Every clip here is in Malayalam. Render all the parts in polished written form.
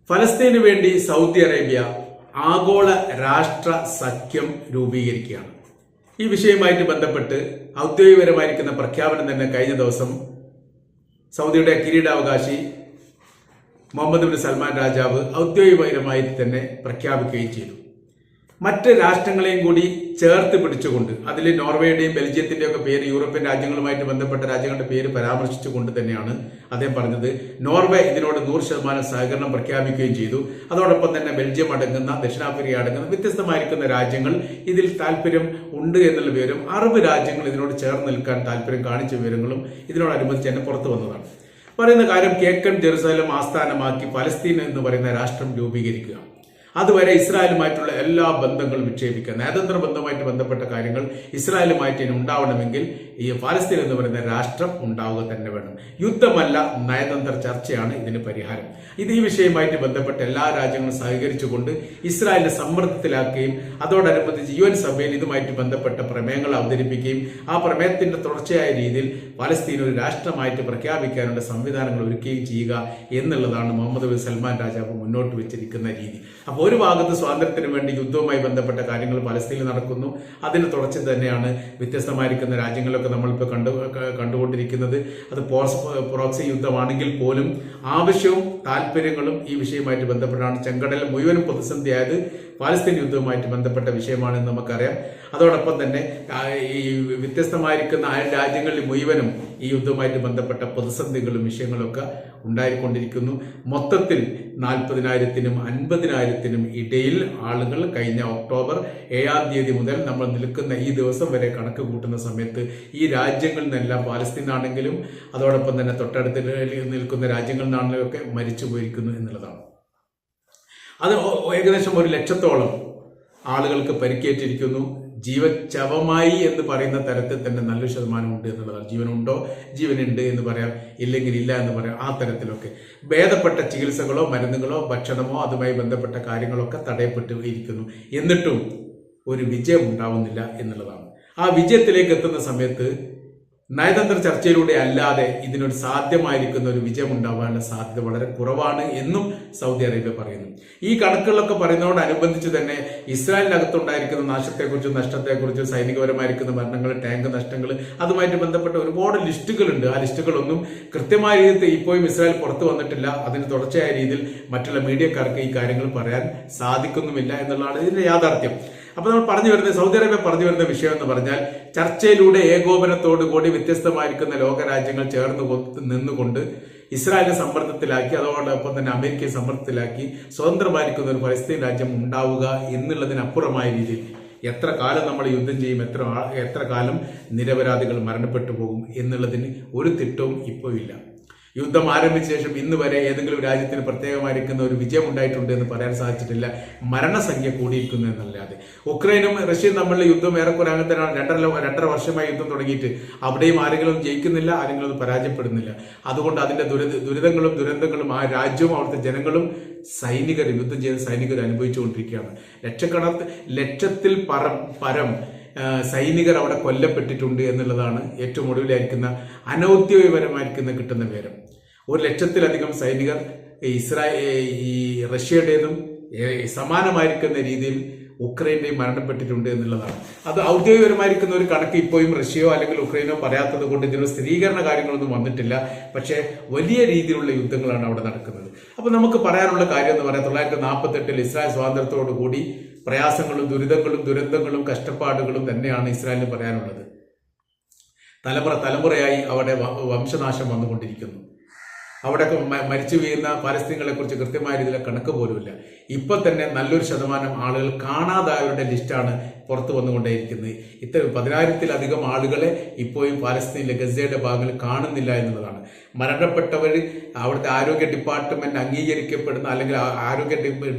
ഫലസ്തീനു വേണ്ടി സൗദി അറേബ്യ ആഗോള രാഷ്ട്ര സഖ്യം രൂപീകരിക്കുകയാണ്. ഈ വിഷയവുമായിട്ട് ബന്ധപ്പെട്ട് ഔദ്യോഗികപരമായിരിക്കുന്ന പ്രഖ്യാപനം തന്നെ കഴിഞ്ഞ ദിവസം സൗദിയുടെ കിരീടാവകാശി മുഹമ്മദ് ബിൻ സൽമാൻ രാജാവ് ഔദ്യോഗികപരമായി തന്നെ പ്രഖ്യാപിക്കുകയും ചെയ്തു. മറ്റ് രാഷ്ട്രങ്ങളെയും കൂടി ചേർത്ത് പിടിച്ചുകൊണ്ട്, അതിൽ നോർവേയുടെയും ബെൽജിയത്തിന്റെയും ഒക്കെ പേര്, യൂറോപ്യൻ രാജ്യങ്ങളുമായിട്ട് ബന്ധപ്പെട്ട രാജ്യങ്ങളുടെ പേര് പരാമർശിച്ചുകൊണ്ട് തന്നെയാണ് അദ്ദേഹം പറഞ്ഞത്. നോർവേ ഇതിനോട് 100% സഹകരണം പ്രഖ്യാപിക്കുകയും ചെയ്തു. അതോടൊപ്പം തന്നെ ബെൽജിയം അടങ്ങുന്ന, ദക്ഷിണാഫ്രിക്ക അടങ്ങുന്ന വ്യത്യസ്തമായിരിക്കുന്ന രാജ്യങ്ങൾ ഇതിൽ താല്പര്യം ഉണ്ട് എന്നുള്ള വിവരം, അറബ് രാജ്യങ്ങൾ ഇതിനോട് ചേർന്ന് നിൽക്കാൻ താല്പര്യം കാണിച്ച വിവരങ്ങളും ഇതിനോടനുബന്ധിച്ച് തന്നെ പുറത്തു വന്നതാണ്. പറയുന്ന കാര്യം, കിഴക്കൻ ജെറുസലേം ആസ്ഥാനമാക്കി പലസ്തീൻ എന്ന് പറയുന്ന രാഷ്ട്രം രൂപീകരിക്കുക, അതുവരെ ഇസ്രായേലുമായിട്ടുള്ള എല്ലാ ബന്ധങ്ങളും വിക്ഷേപിക്കുക, നയതന്ത്ര ബന്ധവുമായിട്ട് ബന്ധപ്പെട്ട കാര്യങ്ങൾ ഇസ്രായേലുമായിട്ട് ഇനി ഉണ്ടാവണമെങ്കിൽ ഈ ഫലസ്തീൻ എന്ന് പറയുന്ന രാഷ്ട്രം ഉണ്ടാവുക തന്നെ വേണം. യുദ്ധമല്ല, നയതന്ത്ര ചർച്ചയാണ് ഇതിന് പരിഹാരം. ഈ വിഷയവുമായിട്ട് ബന്ധപ്പെട്ട എല്ലാ രാജ്യങ്ങളും സഹകരിച്ചുകൊണ്ട് ഇസ്രായേലിനെ സമ്മർദ്ദത്തിലാക്കുകയും അതോടനുബന്ധിച്ച് UN സഭയിൽ ഇതുമായിട്ട് ബന്ധപ്പെട്ട പ്രമേയങ്ങൾ അവതരിപ്പിക്കുകയും ആ പ്രമേയത്തിന്റെ തുടർച്ചയായ രീതിയിൽ ഫലസ്തീൻ ഒരു രാഷ്ട്രമായിട്ട് പ്രഖ്യാപിക്കാനുള്ള സംവിധാനങ്ങൾ ഒരുക്കുകയും ചെയ്യുക എന്നുള്ളതാണ് മുഹമ്മദ് ബിൻ സൽമാൻ രാജാവ് മുന്നോട്ട് വെച്ചിരിക്കുന്ന രീതി. അപ്പോൾ ഒരു ഭാഗത്ത് സ്വാതന്ത്ര്യത്തിന് വേണ്ടി യുദ്ധവുമായി ബന്ധപ്പെട്ട കാര്യങ്ങൾ പലസ്തീനിൽ നടക്കുന്നു. അതിന് തുടർച്ച തന്നെയാണ് വ്യത്യസ്തമായിരിക്കുന്ന രാജ്യങ്ങളൊക്കെ നമ്മളിപ്പോൾ കണ്ടുകൊണ്ടിരിക്കുന്നത്. അത് പ്രോക്സി യുദ്ധമാണെങ്കിൽ പോലും ആവശ്യവും താല്പര്യങ്ങളും ഈ വിഷയവുമായിട്ട് ബന്ധപ്പെട്ടാണ്. ചെങ്കടൽ മുഴുവനും പ്രതിസന്ധിയായത് പാലസ്തീൻ യുദ്ധവുമായിട്ട് ബന്ധപ്പെട്ട വിഷയമാണെന്ന് നമുക്കറിയാം. അതോടൊപ്പം തന്നെ ഈ വ്യത്യസ്തമായിരിക്കുന്ന അയൽ രാജ്യങ്ങളിൽ മുഴുവനും ഈ യുദ്ധവുമായിട്ട് ബന്ധപ്പെട്ട പ്രതിസന്ധികളും വിഷയങ്ങളും ഒക്കെ ഉണ്ടായിക്കൊണ്ടിരിക്കുന്നു. മൊത്തത്തിൽ 40,000-നും 50,000-നും ഇടയിൽ ആളുകൾ കഴിഞ്ഞ ഒക്ടോബർ 7-ാം തീയതി മുതൽ നമ്മൾ നിൽക്കുന്ന ഈ ദിവസം വരെ കണക്ക് കൂട്ടുന്ന സമയത്ത് ഈ രാജ്യങ്ങളിൽ നിന്നെല്ലാം പാലസ്തീനാണെങ്കിലും അതോടൊപ്പം തന്നെ തൊട്ടടുത്ത് നിൽക്കുന്ന രാജ്യങ്ങളിൽ നിന്നാണെങ്കിലും ഒക്കെ മരിച്ചു പോയിരിക്കുന്നു എന്നുള്ളതാണ്. അത് ഏകദേശം 100,000-ഓളം ആളുകൾക്ക് പരിക്കേറ്റിരിക്കുന്നു. ജീവച്ഛവമായി എന്ന് പറയുന്ന തരത്തിൽ തന്നെ നല്ലൊരു ശതമാനം ഉണ്ട് എന്നുള്ളതാണ്. ജീവനുണ്ടോ, ജീവനുണ്ട് എന്ന് പറയാം, ഇല്ലെങ്കിൽ ഇല്ല എന്ന് പറയാം. ആ തരത്തിലൊക്കെ ഭേദപ്പെട്ട ചികിത്സകളോ മരുന്നുകളോ ഭക്ഷണമോ അതുമായി ബന്ധപ്പെട്ട കാര്യങ്ങളൊക്കെ തടയപ്പെട്ടു ഇരിക്കുന്നു. എന്നിട്ടും ഒരു വിജയം ഉണ്ടാവുന്നില്ല എന്നുള്ളതാണ്. ആ വിജയത്തിലേക്ക് എത്തുന്ന സമയത്ത് നയതന്ത്ര ചർച്ചയിലൂടെ അല്ലാതെ ഇതിനൊരു സാധ്യമായിരിക്കുന്ന ഒരു വിജയം ഉണ്ടാവാനുള്ള സാധ്യത വളരെ കുറവാണ് എന്നും സൗദി അറേബ്യ പറയുന്നു. ഈ കണക്കുകളൊക്കെ പറയുന്നതോടനുബന്ധിച്ച് തന്നെ ഇസ്രായേലിനകത്തുണ്ടായിരിക്കുന്ന നാശത്തെക്കുറിച്ചും നഷ്ടത്തെക്കുറിച്ചും, സൈനികപരമായിരിക്കുന്ന മരണങ്ങൾ, ടാങ്ക് നഷ്ടങ്ങൾ, അതുമായിട്ട് ബന്ധപ്പെട്ട ഒരുപാട് ലിസ്റ്റുകളുണ്ട്. ആ ലിസ്റ്റുകളൊന്നും കൃത്യമായ രീതിയിൽ ഇപ്പോഴും ഇസ്രായേൽ പുറത്തു വന്നിട്ടില്ല. അതിന് തുടർച്ചയായ രീതിയിൽ മറ്റുള്ള മീഡിയക്കാർക്ക് ഈ കാര്യങ്ങൾ പറയാൻ സാധിക്കുന്നുമില്ല എന്നുള്ളതാണ് ഇതിന്റെ യാഥാർത്ഥ്യം. അപ്പൊ നമ്മൾ പറഞ്ഞു വരുന്നത്, സൗദി അറേബ്യ പറഞ്ഞു വരുന്ന വിഷയം എന്ന് പറഞ്ഞാൽ, ചർച്ചയിലൂടെ ഏകോപനത്തോടു കൂടി വ്യത്യസ്തമായിരിക്കുന്ന ലോകരാജ്യങ്ങൾ ചേർന്ന് നിന്നുകൊണ്ട് ഇസ്രായേലിനെ സമ്മർദ്ദത്തിലാക്കി, അതോടൊപ്പം തന്നെ അമേരിക്കയെ സമ്മർദ്ദത്തിലാക്കി സ്വതന്ത്രമായിരിക്കുന്ന ഒരു ഫലസ്തീൻ രാജ്യം ഉണ്ടാവുക എന്നുള്ളതിനപ്പുറമായ രീതിയിൽ എത്ര കാലം നമ്മൾ യുദ്ധം ചെയ്യും, എത്ര കാലം നിരപരാധികൾ മരണപ്പെട്ടു പോകും എന്നുള്ളതിന് ഒരു തിട്ടവും ഇപ്പോൾ ഇല്ല. യുദ്ധം ആരംഭിച്ച ശേഷം ഇന്ന് വരെ ഏതെങ്കിലും രാജ്യത്തിന് പ്രത്യേകമായിരിക്കുന്ന ഒരു വിജയം ഉണ്ടായിട്ടുണ്ട് എന്ന് പറയാൻ സാധിച്ചിട്ടില്ല. മരണസംഖ്യ കൂടിയിരിക്കുന്നു എന്നല്ലാതെ. ഉക്രൈനും റഷ്യയും തമ്മിലുള്ള യുദ്ധം ഏറെക്കുറെ അങ്ങനെ തന്നെയാണ്. 2.5 വർഷമായി യുദ്ധം തുടങ്ങിയിട്ട് അവിടെയും ആരെങ്കിലും ജയിക്കുന്നില്ല, ആരെങ്കിലും പരാജയപ്പെടുന്നില്ല. അതുകൊണ്ട് അതിന്റെ ദുരിതങ്ങളും ദുരന്തങ്ങളും ആ രാജ്യവും അവിടുത്തെ ജനങ്ങളും സൈനികരും, യുദ്ധം ചെയ്ത സൈനികർ അനുഭവിച്ചുകൊണ്ടിരിക്കുകയാണ്. ലക്ഷത്തിൽ പരം സൈനികർ അവിടെ കൊല്ലപ്പെട്ടിട്ടുണ്ട് എന്നുള്ളതാണ് ഏറ്റവും ഒടുവിലായിരിക്കുന്ന അനൌദ്യോഗികപരമായിരിക്കുന്ന കിട്ടുന്ന വിവരം. 100,000-ലധികം സൈനികർ ഈ റഷ്യയുടേതും സമാനമായിരിക്കുന്ന രീതിയിൽ ഉക്രൈന്റെയും മരണപ്പെട്ടിട്ടുണ്ട് എന്നുള്ളതാണ്. അത് ഔദ്യോഗികപരമായിരിക്കുന്ന ഒരു കണക്ക് ഇപ്പോഴും റഷ്യയോ അല്ലെങ്കിൽ ഉക്രൈനോ പറയാത്തത് കൊണ്ട് ഇതിനുള്ള സ്ഥിരീകരണ കാര്യങ്ങളൊന്നും വന്നിട്ടില്ല. പക്ഷേ വലിയ രീതിയിലുള്ള യുദ്ധങ്ങളാണ് അവിടെ നടക്കുന്നത്. അപ്പൊ നമുക്ക് പറയാനുള്ള കാര്യം എന്ന് പറയാം, 1948 ഇസ്രായേൽ സ്വാതന്ത്ര്യത്തോടു കൂടി പ്രയാസങ്ങളും ദുരന്തങ്ങളും കഷ്ടപ്പാടുകളും തന്നെയാണ് ഇസ്രായേലിന് പറയാനുള്ളത്. തലമുറയായി അവിടെ വംശനാശം വന്നുകൊണ്ടിരിക്കുന്നു. അവിടെ മരിച്ചു വീഴുന്ന പാലസ്തീനുകളെ കുറിച്ച് കൃത്യമായ രീതിയിലെ കണക്ക് പോലുമില്ല. ഇപ്പൊ തന്നെ നല്ലൊരു ശതമാനം ആളുകൾ കാണാതായവരുടെ ലിസ്റ്റാണ് പുറത്തു വന്നുകൊണ്ടേയിരിക്കുന്നത്. ഇത്ര 10,000-ലധികം ആളുകളെ ഇപ്പോഴും പാലസ്തീനിലെ ഗസയുടെ ഭാഗങ്ങളിൽ കാണുന്നില്ല എന്നുള്ളതാണ്. മരണപ്പെട്ടവർ അവിടുത്തെ ആരോഗ്യ ഡിപ്പാർട്ട്മെന്റ് അംഗീകരിക്കപ്പെടുന്ന അല്ലെങ്കിൽ ആരോഗ്യ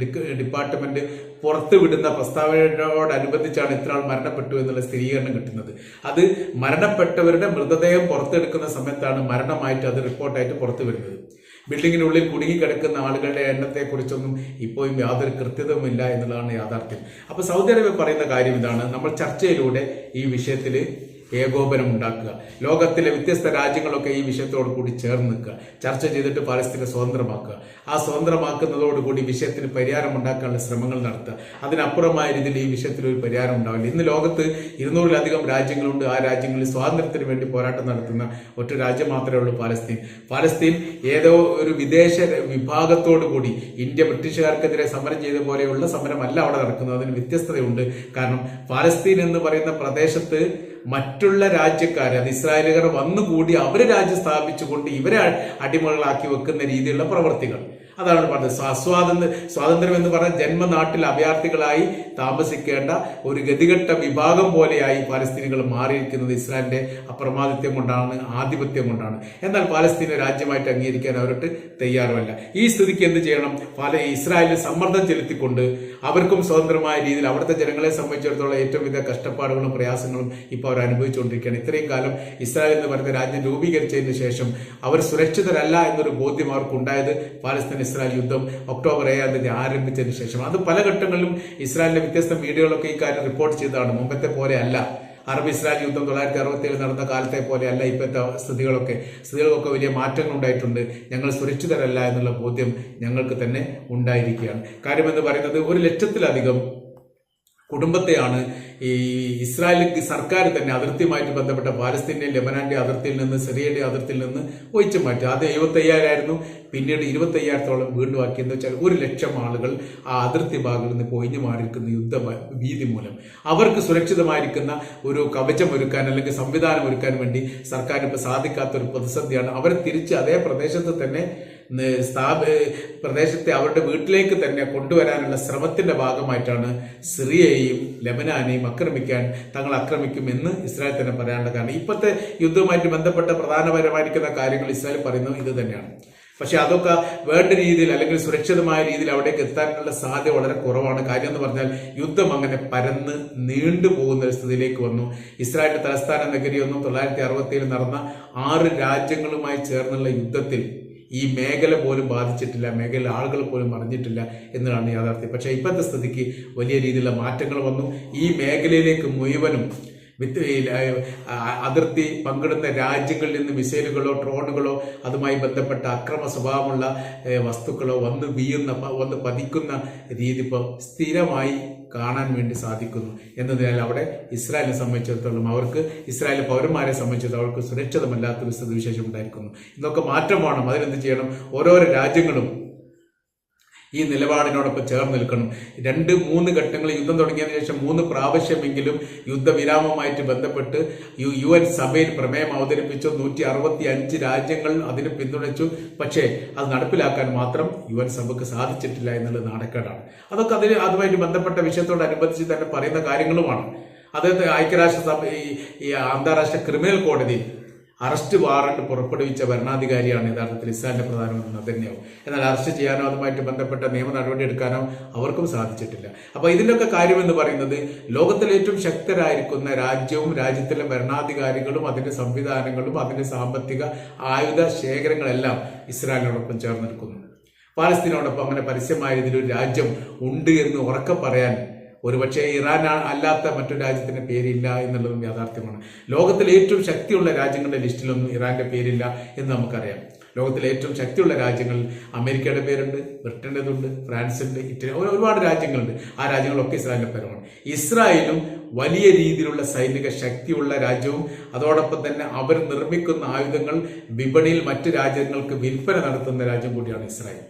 ഡിപ്പാർട്ട്മെന്റ് പുറത്തുവിടുന്ന പ്രസ്താവനയോടനുബന്ധിച്ചാണ് ഇത്ര ആൾ മരണപ്പെട്ടു എന്നുള്ള സ്ഥിരീകരണം കിട്ടുന്നത്. അത് മരണപ്പെട്ടവരുടെ മൃതദേഹം പുറത്തെടുക്കുന്ന സമയത്താണ് മരണമായിട്ട് അത് റിപ്പോർട്ടായിട്ട് പുറത്തു വരുന്നത്. ബിൽഡിങ്ങിനുള്ളിൽ കുടുങ്ങിക്കിടക്കുന്ന ആളുകളുടെ എണ്ണത്തെക്കുറിച്ചൊന്നും ഇപ്പോഴും യാതൊരു കൃത്യതയുമില്ല എന്നുള്ളതാണ് യാഥാർത്ഥ്യം. അപ്പൊ സൗദി അറേബ്യ പറയുന്ന കാര്യം ഇതാണ്, നമ്മൾ ചർച്ചയിലൂടെ ഈ വിഷയത്തിൽ ഏകോപനം ഉണ്ടാക്കുക, ലോകത്തിലെ വ്യത്യസ്ത രാജ്യങ്ങളൊക്കെ ഈ വിഷയത്തോടു കൂടി ചേർന്ന് നിൽക്കുക, ചർച്ച ചെയ്തിട്ട് പാലസ്തീനെ സ്വതന്ത്രമാക്കുക. ആ സ്വതന്ത്രമാക്കുന്നതോടുകൂടി വിഷയത്തിന് പരിഹാരം ഉണ്ടാക്കാനുള്ള ശ്രമങ്ങൾ നടത്തുക. അതിനപ്പുറമായ രീതിയിൽ ഈ വിഷയത്തിൽ ഒരു പരിഹാരം ഉണ്ടാവില്ല. ഇന്ന് ലോകത്ത് 200-ലധികം രാജ്യങ്ങളുണ്ട്. ആ രാജ്യങ്ങളിൽ സ്വാതന്ത്ര്യത്തിന് വേണ്ടി പോരാട്ടം നടത്തുന്ന ഒറ്റ രാജ്യം മാത്രമേ ഉള്ളൂ, പാലസ്തീൻ. പാലസ്തീൻ ഏതോ ഒരു വിദേശ വിഭാഗത്തോടു കൂടി ഇന്ത്യ ബ്രിട്ടീഷുകാർക്കെതിരെ സമരം ചെയ്ത പോലെയുള്ള സമരമല്ല അവിടെ നടക്കുന്നത്. അതിന് വ്യത്യസ്തതയുണ്ട്. കാരണം പാലസ്തീൻ എന്ന് പറയുന്ന പ്രദേശത്ത് മറ്റുള്ള രാജ്യക്കാർ, അത് ഇസ്രായേലുകാർ വന്നുകൂടി അവര് രാജ്യം സ്ഥാപിച്ചുകൊണ്ട് ഇവരെ അടിമകളാക്കി വെക്കുന്ന രീതിയിലുള്ള പ്രവർത്തികൾ, അതാണ് പറഞ്ഞത്. സ്വാതന്ത്ര്യം എന്ന് പറഞ്ഞാൽ ജന്മനാട്ടിൽ അഭയാർത്ഥികളായി താമസിക്കേണ്ട ഒരു ഗതികെട്ട വിഭാഗം പോലെയായി പാലസ്തീനികൾ മാറിയിരിക്കുന്നത് ഇസ്രായേലിന്റെ അപ്രമാദിത്യം കൊണ്ടാണ്, ആധിപത്യം കൊണ്ടാണ്. എന്നാൽ പാലസ്തീനെ രാജ്യമായിട്ട് അംഗീകരിക്കാൻ അവർക്ക് തയ്യാറുമല്ല. ഈ സ്ഥിതിക്ക് എന്ത് ചെയ്യണം? ഇസ്രായേലിൽ സമ്മർദ്ദം ചെലുത്തിക്കൊണ്ട് അവർക്കും സ്വതന്ത്രമായ രീതിയിൽ അവിടുത്തെ ജനങ്ങളെ സംബന്ധിച്ചിടത്തോളം ഏറ്റവും വലിയ കഷ്ടപ്പാടുകളും പ്രയാസങ്ങളും ഇപ്പോൾ അവർ അനുഭവിച്ചുകൊണ്ടിരിക്കുകയാണ്. ഇത്രയും കാലം ഇസ്രായേൽ എന്ന് പറയുന്ന രാജ്യം രൂപീകരിച്ചതിന് ശേഷം അവർ സുരക്ഷിതരല്ല എന്നൊരു ബോധ്യം അവർക്കുണ്ടായത് പാലസ്തീൻ ഇസ്രായേൽ യുദ്ധം ഒക്ടോബർ 7 ആരംഭിച്ചതിന് ശേഷം. അത് പല ഘട്ടങ്ങളിലും ഇസ്രായേലിലെ വ്യത്യസ്ത മീഡിയകളൊക്കെ ഈ കാര്യം റിപ്പോർട്ട് ചെയ്തതാണ്. മുമ്പത്തെ പോലെ അല്ല. അറബ് ഇസ്രായേൽ യുദ്ധം 1967 നടന്ന കാലത്തെ പോലെ അല്ല ഇപ്പോഴത്തെ സ്ഥിതികളൊക്കെ വലിയ മാറ്റങ്ങൾ ഉണ്ടായിട്ടുണ്ട്. ഞങ്ങൾ സുരക്ഷിതരല്ല എന്നുള്ള ബോധ്യം ഞങ്ങൾക്ക് തന്നെ ഉണ്ടായിരിക്കുകയാണ്. കാര്യമെന്ന് പറയുന്നത് 1 ലക്ഷത്തിലധികം കുടുംബത്തെയാണ് ഈ ഇസ്രായേൽ സർക്കാർ തന്നെ അതിർത്തിയുമായിട്ട് ബന്ധപ്പെട്ട പാലസ്തീന്റെ ലെബനാന്റെ അതിർത്തിയിൽ നിന്ന്, സിറിയയുടെ അതിർത്തിയിൽ നിന്ന് ഒഴിച്ചു മാറ്റി. അത് 75,000 പിന്നീട് 25,000-ഓളം വീണ്ടും ആക്കിയെന്ന് വെച്ചാൽ 1 ലക്ഷം ആളുകൾ ആ അതിർത്തി ഭാഗങ്ങളിൽ നിന്ന് ഒഴിഞ്ഞു മാറിയിരിക്കുന്ന യുദ്ധ ഭീതി മൂലം. അവർക്ക് സുരക്ഷിതമായിരിക്കുന്ന ഒരു കവചം ഒരുക്കാൻ അല്ലെങ്കിൽ സംവിധാനം ഒരുക്കാൻ വേണ്ടി സർക്കാരിന് ഇപ്പോൾ സാധിക്കാത്ത ഒരു പ്രതിസന്ധിയാണ്. അവരെ തിരിച്ച് അതേ പ്രദേശത്ത് തന്നെ പ്രദേശത്തെ അവരുടെ വീട്ടിലേക്ക് തന്നെ കൊണ്ടുവരാനുള്ള ശ്രമത്തിന്റെ ഭാഗമായിട്ടാണ് സിറിയയെയും ലെബനാനെയും തങ്ങൾ ആക്രമിക്കുമെന്ന് ഇസ്രായേൽ തന്നെ പറയാനുള്ള കാരണം. ഇപ്പോഴത്തെ യുദ്ധവുമായിട്ട് ബന്ധപ്പെട്ട പ്രധാനപരമായിരിക്കുന്ന കാര്യങ്ങൾ ഇസ്രായേൽ പറയുന്നത് ഇത് തന്നെയാണ്. പക്ഷെ അതൊക്കെ വേണ്ട രീതിയിൽ അല്ലെങ്കിൽ സുരക്ഷിതമായ രീതിയിൽ അവിടേക്ക് എത്താനുള്ള സാധ്യത വളരെ കുറവാണ്. കാര്യം എന്ന് പറഞ്ഞാൽ യുദ്ധം അങ്ങനെ പരന്ന് നീണ്ടുപോകുന്ന ഒരു സ്ഥിതിയിലേക്ക് വന്നു. ഇസ്രായേലിന്റെ തലസ്ഥാന നഗരിയൊന്നും 1967 നടന്ന 6 രാജ്യങ്ങളുമായി ചേർന്നുള്ള യുദ്ധത്തിൽ ഈ മേഖല പോലും ബാധിച്ചിട്ടില്ല, മേഖല ആളുകൾ പോലും അറിഞ്ഞിട്ടില്ല എന്നതാണ് യാഥാർത്ഥ്യം. പക്ഷെ ഇപ്പോഴത്തെ സ്ഥിതിക്ക് വലിയ രീതിയിലുള്ള മാറ്റങ്ങൾ വന്നു. ഈ മേഖലയിലേക്ക് മുഴുവനും അതിർത്തി പങ്കിടുന്ന രാജ്യങ്ങളിൽ നിന്ന് മിസൈലുകളോ ഡ്രോണുകളോ അതുമായി ബന്ധപ്പെട്ട അക്രമ സ്വഭാവമുള്ള വസ്തുക്കളോ വന്ന് പതിക്കുന്ന രീതി ഇപ്പോൾ സ്ഥിരമായി കാണാൻ വേണ്ടി സാധിക്കുന്നു എന്നതിനാൽ അവിടെ ഇസ്രായേലിനെ സംബന്ധിച്ചിടത്തോളം ഇസ്രായേൽ പൗരന്മാരെ സംബന്ധിച്ചിടത്തോളം അവർക്ക് സുരക്ഷിതമല്ലാത്തൊരു സ്ഥിതിവിശേഷം ഉണ്ടായിരിക്കുന്നു. ഇതൊക്കെ മാറ്റം വേണം. അതിനെന്ത് ചെയ്യണം? ഓരോരോ രാജ്യങ്ങളും ഈ നിലപാടിനോടൊപ്പം ചേർന്ന് നിൽക്കണം. 2-3 ഘട്ടങ്ങളിൽ യുദ്ധം തുടങ്ങിയതിനു ശേഷം 3 പ്രാവശ്യമെങ്കിലും യുദ്ധവിരാമവുമായിട്ട് ബന്ധപ്പെട്ട് UN സഭയിൽ പ്രമേയം അവതരിപ്പിച്ചു. 165 രാജ്യങ്ങൾ അതിന് പിന്തുണച്ചു. പക്ഷേ അത് നടപ്പിലാക്കാൻ മാത്രം UN സഭയ്ക്ക് സാധിച്ചിട്ടില്ല എന്നുള്ളത് നാണക്കേടാണ്. അതൊക്കെ അതുമായിട്ട് ബന്ധപ്പെട്ട വിഷയത്തോടനുബന്ധിച്ച് തന്നെ പറയുന്ന കാര്യങ്ങളുമാണ്. അതായത് ഐക്യരാഷ്ട്രസഭ ഈ അന്താരാഷ്ട്ര ക്രിമിനൽ കോടതിയിൽ അറസ്റ്റ് വാറണ്ട് പുറപ്പെടുവിച്ച ഭരണാധികാരിയാണ് യഥാർത്ഥത്തിൽ ഇസ്രായേലിന്റെ പ്രധാനമന്ത്രി നെതന്യാഹു. എന്നാൽ അറസ്റ്റ് ചെയ്യാനോ അതുമായിട്ട് ബന്ധപ്പെട്ട നിയമ നടപടി എടുക്കാനോ അവർക്കും സാധിച്ചിട്ടില്ല. അപ്പൊ ഇതിന്റെയൊക്കെ കാര്യമെന്ന് പറയുന്നത് ലോകത്തിലെ ഏറ്റവും ശക്തരായിരിക്കുന്ന രാജ്യവും രാജ്യത്തിലെ ഭരണാധികാരികളും അതിന്റെ സംവിധാനങ്ങളും അതിന്റെ സാമ്പത്തിക ആയുധ ശേഖരങ്ങളെല്ലാം ഇസ്രായേലിനോടൊപ്പം ചേർന്ന് നിൽക്കുന്നു. പാലസ്തീനോടൊപ്പം അങ്ങനെ പരസ്യമായ രീതിയിൽ ഒരു രാജ്യം ഉണ്ട് എന്ന് ഉറക്കെ പറയാൻ ഒരുപക്ഷെ ഇറാൻ അല്ലാത്ത മറ്റൊരു രാജ്യത്തിന്റെ പേരില്ല എന്നുള്ളതും യാഥാർത്ഥ്യമാണ്. ലോകത്തിലെ ഏറ്റവും ശക്തിയുള്ള രാജ്യങ്ങളുടെ ലിസ്റ്റിലൊന്നും ഇറാന്റെ പേരില്ല എന്ന് നമുക്കറിയാം. ലോകത്തിലെ ഏറ്റവും ശക്തിയുള്ള രാജ്യങ്ങളിൽ അമേരിക്കയുടെ പേരുണ്ട്, ബ്രിട്ടൻ്റെതുണ്ട്, ഫ്രാൻസുണ്ട്, ഇറ്റലി, ഒരുപാട് രാജ്യങ്ങളുണ്ട്. ആ രാജ്യങ്ങളൊക്കെ ഇസ്രായേലിന്റെ പേരാണ്. ഇസ്രായേലും വലിയ രീതിയിലുള്ള സൈനിക ശക്തിയുള്ള രാജ്യവും അതോടൊപ്പം തന്നെ അവർ നിർമ്മിക്കുന്ന ആയുധങ്ങൾ വിപണിയിൽ മറ്റു രാജ്യങ്ങൾക്ക് വിൽപ്പന നടത്തുന്ന രാജ്യം കൂടിയാണ് ഇസ്രായേൽ.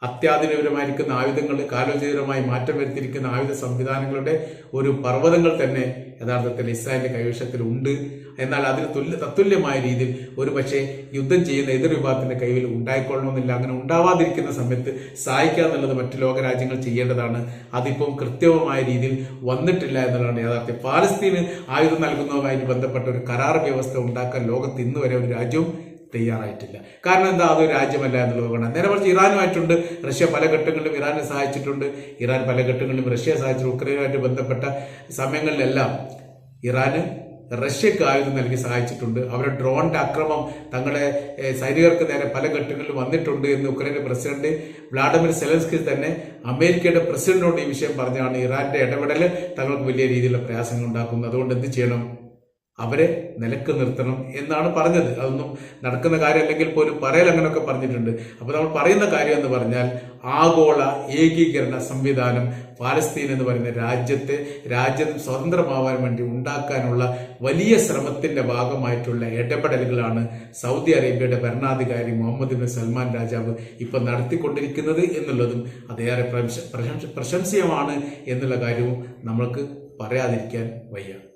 അത്യാധുനികരമായിരിക്കുന്ന ആയുധങ്ങൾ, കാലോചിതമായി മാറ്റം വരുത്തിയിരിക്കുന്ന ആയുധ സംവിധാനങ്ങളുടെ ഒരു പർവ്വതങ്ങൾ തന്നെ യഥാർത്ഥത്തിൽ ഇസ്രായേലിന്റെ കൈവശത്തിൽ ഉണ്ട്. എന്നാൽ അതിന് തത്തുല്യമായ രീതിയിൽ ഒരുപക്ഷെ യുദ്ധം ചെയ്യുന്ന എതിർ വിഭാഗത്തിന്റെ കൈയിൽ ഉണ്ടായിക്കൊള്ളണമെന്നില്ല. അങ്ങനെ ഉണ്ടാവാതിരിക്കുന്ന സമയത്ത് സഹായിക്കുക എന്നുള്ളത് മറ്റു ലോകരാജ്യങ്ങൾ ചെയ്യേണ്ടതാണ്. അതിപ്പം കൃത്യമായ രീതിയിൽ വന്നിട്ടില്ല എന്നുള്ളതാണ് യാഥാർത്ഥ്യം. പാലസ്തീന് ആയുധം നൽകുന്നതുമായിട്ട് ബന്ധപ്പെട്ട ഒരു കരാർ വ്യവസ്ഥ ഉണ്ടാക്കാൻ ലോകത്ത് ഇന്ന് വരെ ഒരു രാജ്യവും തയ്യാറായിട്ടില്ല. കാരണം എന്താ? അതൊരു രാജ്യമല്ല എന്നുള്ളത് കൊണ്ടാണ്. നേരെ മറിച്ച് ഇറാനുമായിട്ടുണ്ട്. റഷ്യ പല ഘട്ടങ്ങളിലും ഇറാനെ സഹായിച്ചിട്ടുണ്ട്. ഇറാൻ പല ഘട്ടങ്ങളിലും റഷ്യയെ സഹായിച്ചിട്ടുണ്ട്. ഉക്രൈനുമായിട്ട് ബന്ധപ്പെട്ട സമയങ്ങളിലെല്ലാം ഇറാന് റഷ്യക്ക് ആയുധം നൽകി സഹായിച്ചിട്ടുണ്ട്. അവരുടെ ഡ്രോണിന്റെ ആക്രമണം തങ്ങളുടെ സൈനികർക്ക് നേരെ പല ഘട്ടങ്ങളിലും വന്നിട്ടുണ്ട് എന്ന് ഉക്രൈന്റെ പ്രസിഡന്റ് വ്ളാഡിമിർ സെലൻസ്കി തന്നെ അമേരിക്കയുടെ പ്രസിഡന്റിനോട് ഈ വിഷയം പറഞ്ഞാണ് ഇറാന്റെ ഇടപെടൽ തങ്ങൾക്ക് വലിയ രീതിയിലുള്ള പ്രയാസങ്ങൾ ഉണ്ടാക്കുന്നത്. അതുകൊണ്ട് എന്ത് ചെയ്യണം? അവരെ നിലക്ക് നിർത്തണം എന്നാണ് പറഞ്ഞത്. അതൊന്നും നടക്കുന്ന കാര്യം അല്ലെങ്കിൽ പോലും പറയൽ അങ്ങനെയൊക്കെ പറഞ്ഞിട്ടുണ്ട്. അപ്പോൾ നമ്മൾ പറയുന്ന കാര്യം എന്ന് പറഞ്ഞാൽ ആഗോള ഏകീകരണ സംവിധാനം പാലസ്തീൻ എന്ന് പറയുന്ന രാജ്യം സ്വതന്ത്രമാവാൻ വേണ്ടി ഉണ്ടാക്കാനുള്ള വലിയ ശ്രമത്തിന്റെ ഭാഗമായിട്ടുള്ള ഇടപെടലുകളാണ് സൗദി അറേബ്യയുടെ ഭരണാധികാരി മുഹമ്മദ് ബിൻ സൽമാൻ രാജാവ് ഇപ്പൊ നടത്തിക്കൊണ്ടിരിക്കുന്നത് എന്നുള്ളതും അതേറെ പ്രശംസീയമാണ് എന്നുള്ള കാര്യവും നമ്മൾക്ക് പറയാതിരിക്കാൻ വയ്യ.